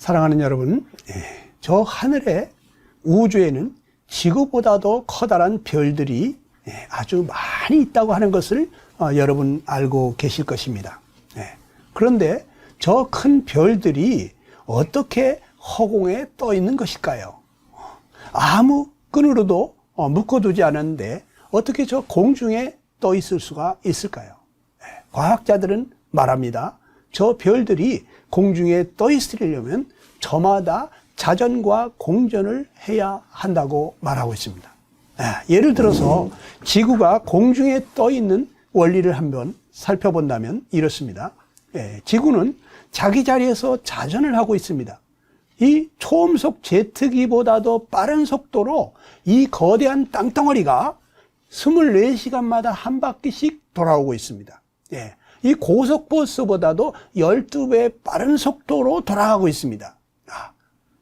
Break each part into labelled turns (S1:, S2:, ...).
S1: 사랑하는 여러분, 저 하늘에 우주에는 지구보다도 커다란 별들이 아주 많이 있다고 하는 것을 여러분 알고 계실 것입니다. 그런데 저 큰 별들이 어떻게 허공에 떠 있는 것일까요? 아무 끈으로도 묶어두지 않았는데 어떻게 저 공중에 떠 있을 수가 있을까요? 과학자들은 말합니다. 저 별들이 공중에 떠 있으려면 저마다 자전과 공전을 해야 한다고 말하고 있습니다. 예를 들어서 지구가 공중에 떠 있는 원리를 한번 살펴본다면 이렇습니다. 지구는 자기 자리에서 자전을 하고 있습니다. 이 초음속 제트기보다도 빠른 속도로 이 거대한 땅덩어리가 24시간마다 한 바퀴씩 돌아오고 있습니다. 이 고속버스보다도 12배 빠른 속도로 돌아가고 있습니다.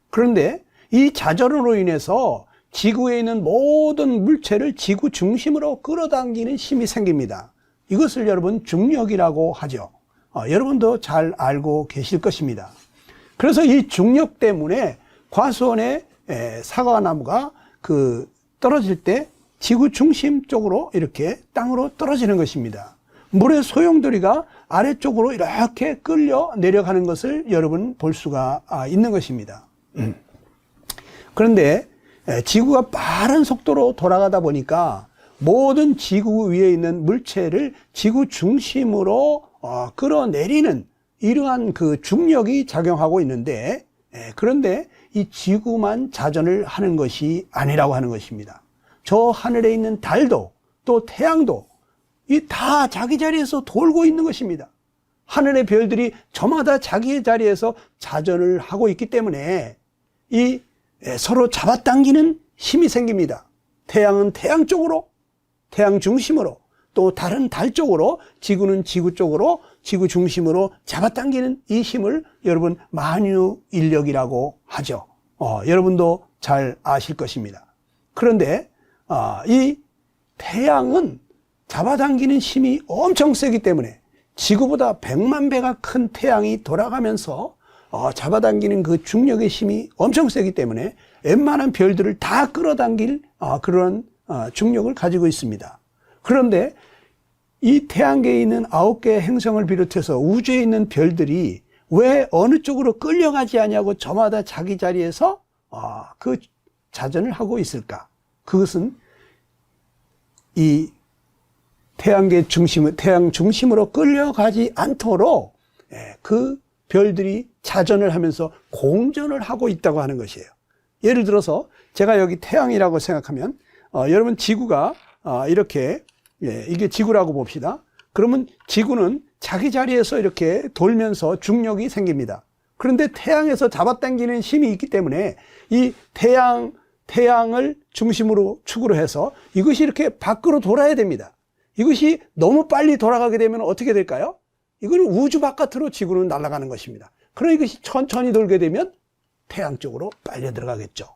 S1: 그런데 이 자전으로 인해서 지구에 있는 모든 물체를 지구 중심으로 끌어당기는 힘이 생깁니다. 이것을 여러분 중력이라고 하죠. 여러분도 잘 알고 계실 것입니다. 그래서 이 중력 때문에 과수원의 사과나무가 떨어질 때 지구 중심 쪽으로 이렇게 땅으로 떨어지는 것입니다. 물의 소용돌이가 아래쪽으로 이렇게 끌려 내려가는 것을 여러분 볼 수가 있는 것입니다. 그런데 지구가 빠른 속도로 돌아가다 보니까 모든 지구 위에 있는 물체를 지구 중심으로 끌어내리는 이러한 중력이 작용하고 있는데, 그런데 이 지구만 자전을 하는 것이 아니라고 하는 것입니다. 저 하늘에 있는 달도 또 태양도 다 자기 자리에서 돌고 있는 것입니다. 하늘의 별들이 저마다 자기의 자리에서 자전을 하고 있기 때문에 서로 잡아당기는 힘이 생깁니다. 태양은 태양 쪽으로, 태양 중심으로, 또 다른 달 쪽으로, 지구는 지구 쪽으로, 지구 중심으로 잡아당기는 이 힘을 여러분 만유인력이라고 하죠. 여러분도 잘 아실 것입니다. 그런데 이 태양은 잡아당기는 힘이 엄청 세기 때문에 지구보다 100만 배가 큰 태양이 돌아가면서 잡아당기는 그 중력의 힘이 엄청 세기 때문에 웬만한 별들을 다 끌어당길 그런 중력을 가지고 있습니다. 그런데 이 태양계에 있는 9개의 행성을 비롯해서 우주에 있는 별들이 왜 어느 쪽으로 끌려가지 않냐고 저마다 자기 자리에서 그 자전을 하고 있을까? 그것은 이 태양계 중심을, 태양 중심으로 끌려가지 않도록 그 별들이 자전을 하면서 공전을 하고 있다고 하는 것이에요. 예를 들어서 제가 여기 태양이라고 생각하면 여러분 지구가 이렇게 이게 지구라고 봅시다. 그러면 지구는 자기 자리에서 이렇게 돌면서 중력이 생깁니다. 그런데 태양에서 잡아당기는 힘이 있기 때문에 이 태양을 중심으로 축으로 해서 이것이 이렇게 밖으로 돌아야 됩니다. 이것이 너무 빨리 돌아가게 되면 어떻게 될까요? 이거는 우주 바깥으로 지구는 날아가는 것입니다. 그러나 이것이 천천히 돌게 되면 태양 쪽으로 빨려 들어가겠죠.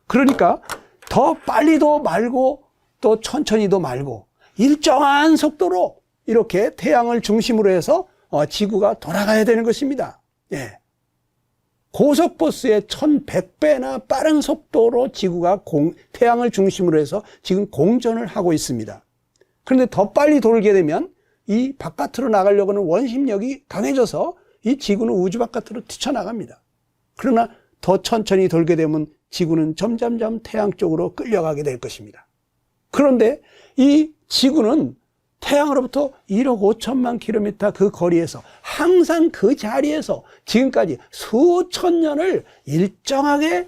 S1: 그러니까 더 빨리도 말고 또 천천히도 말고 일정한 속도로 이렇게 태양을 중심으로 해서 지구가 돌아가야 되는 것입니다. 고속버스의 1100배나 빠른 속도로 지구가 태양을 중심으로 해서 지금 공전을 하고 있습니다. 그런데 더 빨리 돌게 되면 이 바깥으로 나가려고 하는 원심력이 강해져서 이 지구는 우주 바깥으로 뛰쳐나갑니다. 그러나 더 천천히 돌게 되면 지구는 점점점 태양 쪽으로 끌려가게 될 것입니다. 그런데 이 지구는 태양으로부터 1억 5천만 킬로미터 그 거리에서 항상 그 자리에서 지금까지 수천 년을 일정하게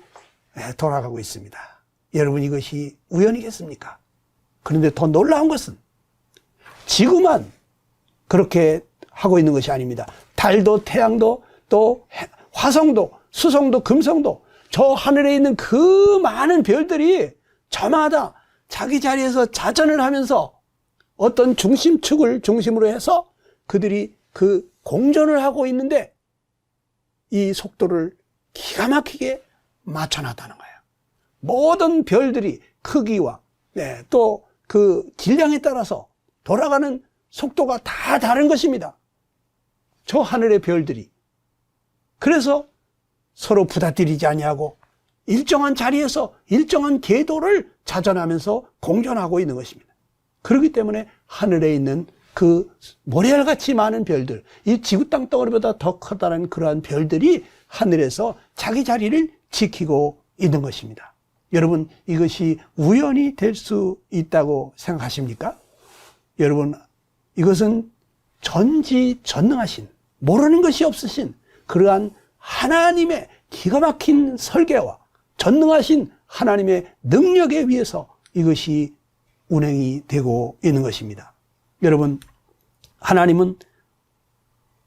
S1: 돌아가고 있습니다. 여러분 이것이 우연이겠습니까? 그런데 더 놀라운 것은 지구만 그렇게 하고 있는 것이 아닙니다. 달도 태양도 또 화성도 수성도 금성도 저 하늘에 있는 그 많은 별들이 저마다 자기 자리에서 자전을 하면서 어떤 중심축을 중심으로 해서 그들이 그 공전을 하고 있는데 이 속도를 기가 막히게 맞춰놨다는 거예요. 모든 별들이 크기와 또 그 질량에 따라서 돌아가는 속도가 다 다른 것입니다. 저 하늘의 별들이. 그래서 서로 부닥뜨리지 아니하고 일정한 자리에서 일정한 궤도를 자전하면서 공존하고 있는 것입니다. 그렇기 때문에 하늘에 있는 그 모래알같이 많은 별들, 이 지구 땅덩어리보다 더 커다란 그러한 별들이 하늘에서 자기 자리를 지키고 있는 것입니다. 여러분, 이것이 우연이 될 수 있다고 생각하십니까? 여러분, 이것은 전지전능하신, 모르는 것이 없으신 그러한 하나님의 기가 막힌 설계와 전능하신 하나님의 능력에 의해서 이것이 운행이 되고 있는 것입니다. 여러분, 하나님은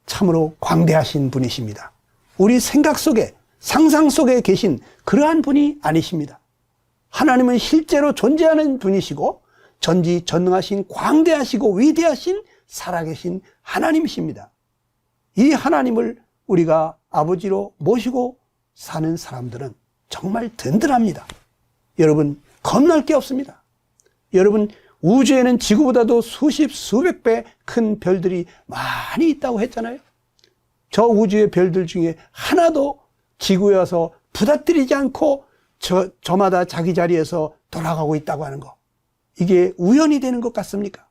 S1: 참으로 광대하신 분이십니다. 우리 생각 속에, 상상 속에 계신 그러한 분이 아니십니다. 하나님은 실제로 존재하는 분이시고 전지전능하신 광대하시고 위대하신 살아계신 하나님이십니다. 이 하나님을 우리가 아버지로 모시고 사는 사람들은 정말 든든합니다. 여러분, 겁날 게 없습니다. 여러분, 우주에는 지구보다도 수십 수백 배 큰 별들이 많이 있다고 했잖아요. 저 우주의 별들 중에 하나도 지구에 와서 부닥뜨리지 않고 저마다 자기 자리에서 돌아가고 있다고 하는 거, 이게 우연이 되는 것 같습니까?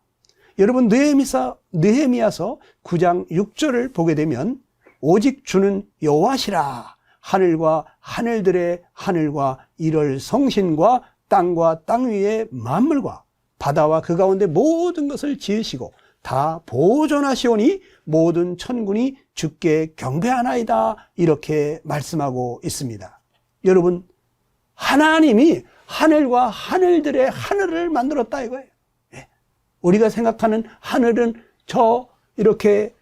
S1: 여러분, 느헤미야서 9장 6절을 보게 되면 오직 주는 여호와시라, 하늘과 하늘들의 하늘과 이럴 성신과 땅과 땅 위의 만물과 바다와 그 가운데 모든 것을 지으시고 다 보존하시오니 모든 천군이 주께 경배하나이다, 이렇게 말씀하고 있습니다. 여러분, 하나님이 하늘과 하늘들의 하늘을 만들었다 이거예요. 우리가 생각하는 하늘은 저 이렇게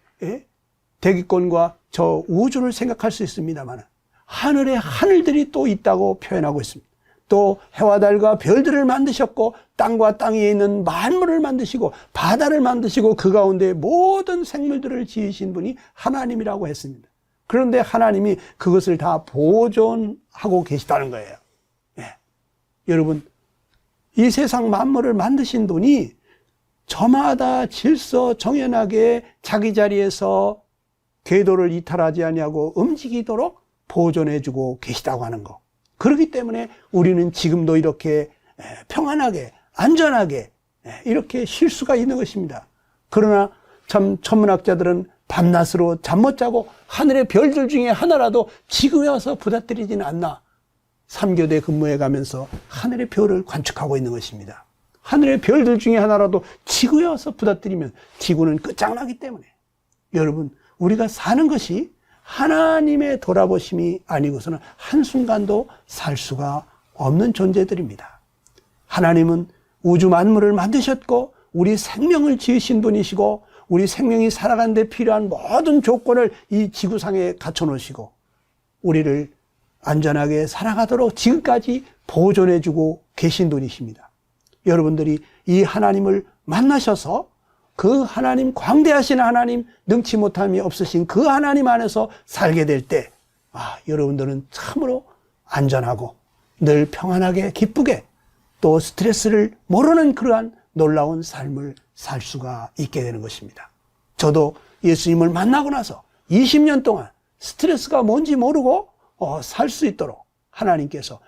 S1: 대기권과 저 우주를 생각할 수 있습니다만 하늘에 하늘들이 또 있다고 표현하고 있습니다. 또 해와 달과 별들을 만드셨고 땅과 땅 위에 있는 만물을 만드시고 바다를 만드시고 그 가운데 모든 생물들을 지으신 분이 하나님이라고 했습니다. 그런데 하나님이 그것을 다 보존하고 계시다는 거예요. 여러분, 이 세상 만물을 만드신 분이 저마다 질서 정연하게 자기 자리에서 궤도를 이탈하지 아니하고 움직이도록 보존해주고 계시다고 하는 거. 그렇기 때문에 우리는 지금도 이렇게 평안하게 안전하게 이렇게 쉴 수가 있는 것입니다. 그러나 참 천문학자들은 밤낮으로 잠 못 자고 하늘의 별들 중에 하나라도 지구에 와서 부닥뜨리지는 않나 3교대 근무해 가면서 하늘의 별을 관측하고 있는 것입니다. 하늘의 별들 중에 하나라도 지구에 와서 부닥뜨리면 지구는 끝장나기 때문에 여러분, 우리가 사는 것이 하나님의 돌아보심이 아니고서는 한순간도 살 수가 없는 존재들입니다. 하나님은 우주 만물을 만드셨고 우리 생명을 지으신 분이시고 우리 생명이 살아가는 데 필요한 모든 조건을 이 지구상에 갖춰 놓으시고 우리를 안전하게 살아가도록 지금까지 보존해주고 계신 분이십니다. 여러분들이 이 하나님을 만나셔서 그 하나님, 광대하신 하나님, 능치 못함이 없으신 그 하나님 안에서 살게 될 때, 여러분들은 참으로 안전하고 늘 평안하게 기쁘게 또 스트레스를 모르는 그러한 놀라운 삶을 살 수가 있게 되는 것입니다. 저도 예수님을 만나고 나서 20년 동안 스트레스가 뭔지 모르고 살 수 있도록 하나님께서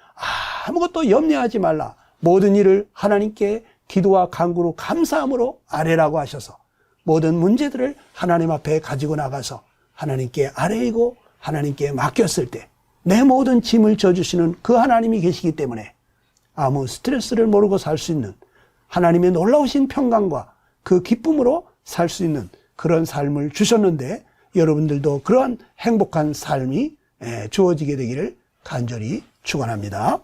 S1: 아무것도 염려하지 말라, 모든 일을 하나님께 기도와 간구로 감사함으로 아뢰라고 하셔서 모든 문제들을 하나님 앞에 가지고 나가서 하나님께 아뢰이고 하나님께 맡겼을 때 내 모든 짐을 져주시는 그 하나님이 계시기 때문에 아무 스트레스를 모르고 살 수 있는 하나님의 놀라우신 평강과 그 기쁨으로 살 수 있는 그런 삶을 주셨는데 여러분들도 그러한 행복한 삶이 주어지게 되기를 간절히 축원합니다.